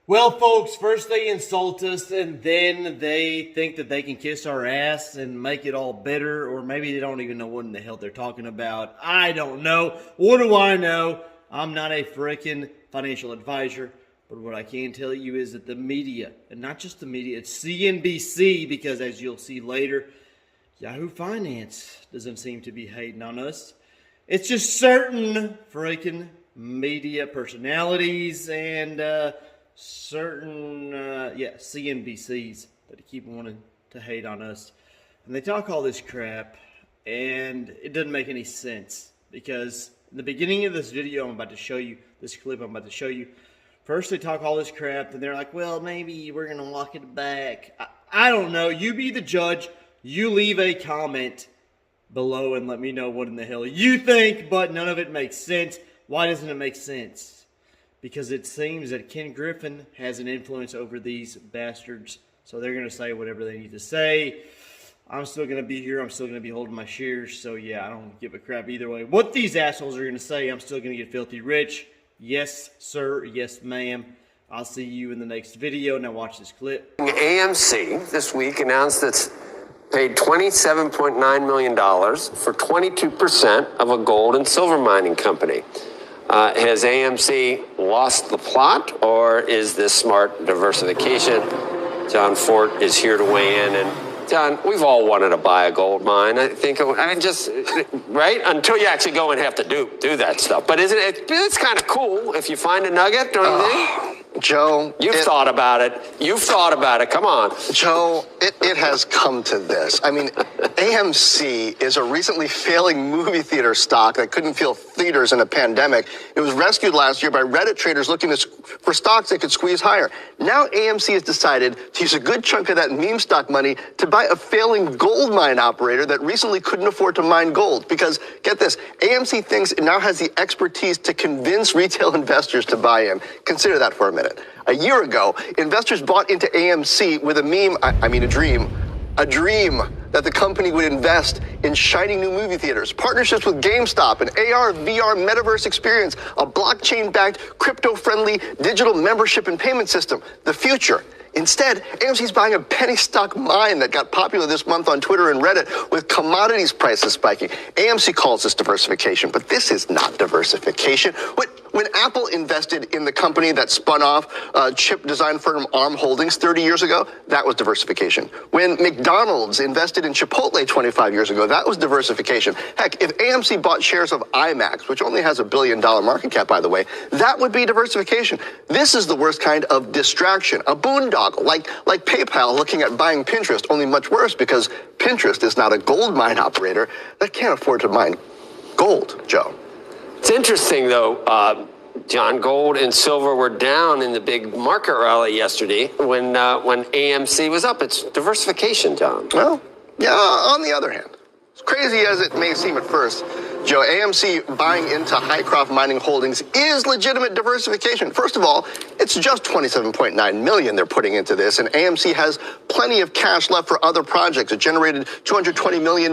Well, folks, first they insult us and then they think that they can kiss our ass and make it all better, or maybe they don't even know what in the hell they're talking about. I don't know. What do I know? I'm not a freaking financial advisor, but what I can tell you is that the media, and not just the media, it's CNBC, because as you'll see later, Yahoo Finance doesn't seem to be hating on us. It's just certain freaking media personalities and certain CNBCs that keep wanting to hate on us, and they talk all this crap, and it doesn't make any sense, because in the beginning of this video I'm about to show you, this clip I'm about to show you, first they talk all this crap, and they're like, well, maybe we're gonna walk it back. I don't know. You be the judge. You leave a comment below and let me know what in the hell you think, but none of it makes sense. Why doesn't it make sense? Because it seems that Ken Griffin has an influence over these bastards. So they're going to say whatever they need to say. I'm still going to be here. I'm still going to be holding my shares. So yeah, I don't give a crap either way. What these assholes are going to say, I'm still going to get filthy rich. Yes, sir. Yes, ma'am. I'll see you in the next video. Now watch this clip. AMC this week announced it's paid $27.9 million for 22% of a gold and silver mining company. Has AMC lost the plot, or is this smart diversification? John Fort is here to weigh in. And John, we've all wanted to buy a gold mine. I think, just, right? Until you actually go and have to do that stuff. But isn't it, it's kind of cool if you find a nugget, don't you think? Joe, You've thought about it. You've thought about it. Come on. Joe, it has come to this. I mean, AMC is a recently failing movie theater stock that couldn't fill theaters in a pandemic. It was rescued last year by Reddit traders looking for stocks they could squeeze higher. Now AMC has decided to use a good chunk of that meme stock money to buy a failing gold mine operator that recently couldn't afford to mine gold. Because, get this, AMC thinks it now has the expertise to convince retail investors to buy in. Consider that for a minute. A year ago, investors bought into AMC with a meme, a dream that the company would invest in shiny new movie theaters, partnerships with GameStop, an AR, VR metaverse experience, a blockchain-backed, crypto-friendly digital membership and payment system, the future. Instead, AMC's buying a penny stock mine that got popular this month on Twitter and Reddit with commodities prices spiking. AMC calls this diversification, but this is not diversification. When Apple invested in the company that spun off chip design firm ARM Holdings 30 years ago, that was diversification. When McDonald's invested in Chipotle 25 years ago, that was diversification. Heck, if AMC bought shares of IMAX, which only has $1 billion market cap, by the way, that would be diversification. This is the worst kind of distraction, a boondoggle, like PayPal looking at buying Pinterest, only much worse because Pinterest is not a gold mine operator that can't afford to mine gold, Joe. It's interesting, though, John, gold and silver were down in the big market rally yesterday when AMC was up. It's diversification, John. Well, yeah, on the other hand, as crazy as it may seem at first, Joe, AMC buying into Hycroft Mining Holdings is legitimate diversification. First of all, it's just $27.9 million they're putting into this, and AMC has plenty of cash left for other projects. It generated $220 million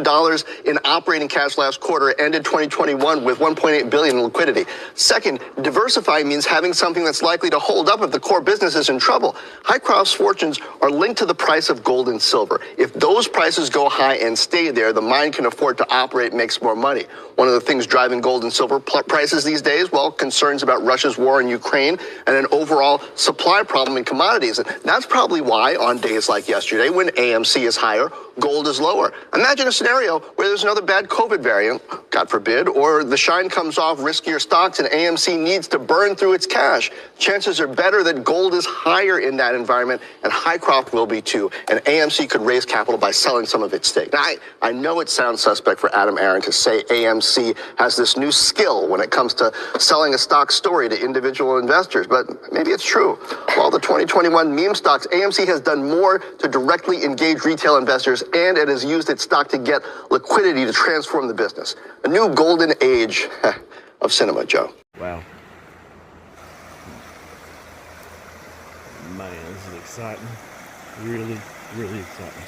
in operating cash last quarter, ended 2021 with $1.8 billion in liquidity. Second, diversifying means having something that's likely to hold up if the core business is in trouble. Hycroft's fortunes are linked to the price of gold and silver. If those prices go high and stay there, the mine can afford to operate and makes more money. One of the things driving gold and silver prices these days, well, concerns about Russia's war in Ukraine and an overall supply problem in commodities. And that's probably why on days like yesterday, when AMC is higher, gold is lower. Imagine a scenario where there's another bad COVID variant, God forbid, or the shine comes off riskier stocks and AMC needs to burn through its cash. Chances are better that gold is higher in that environment, and Hycroft will be too. And AMC could raise capital by selling some of its stake. Now, I know it sounds suspect for Adam Aaron to say AMC has this new skill when it comes to selling a stock story to individual investors, but maybe it's true. While the 2021 meme stocks, AMC has done more to directly engage retail investors, and it has used its stock to get liquidity to transform the business. A new golden age of cinema, Joe. Wow. Man, this is exciting. Really, really exciting.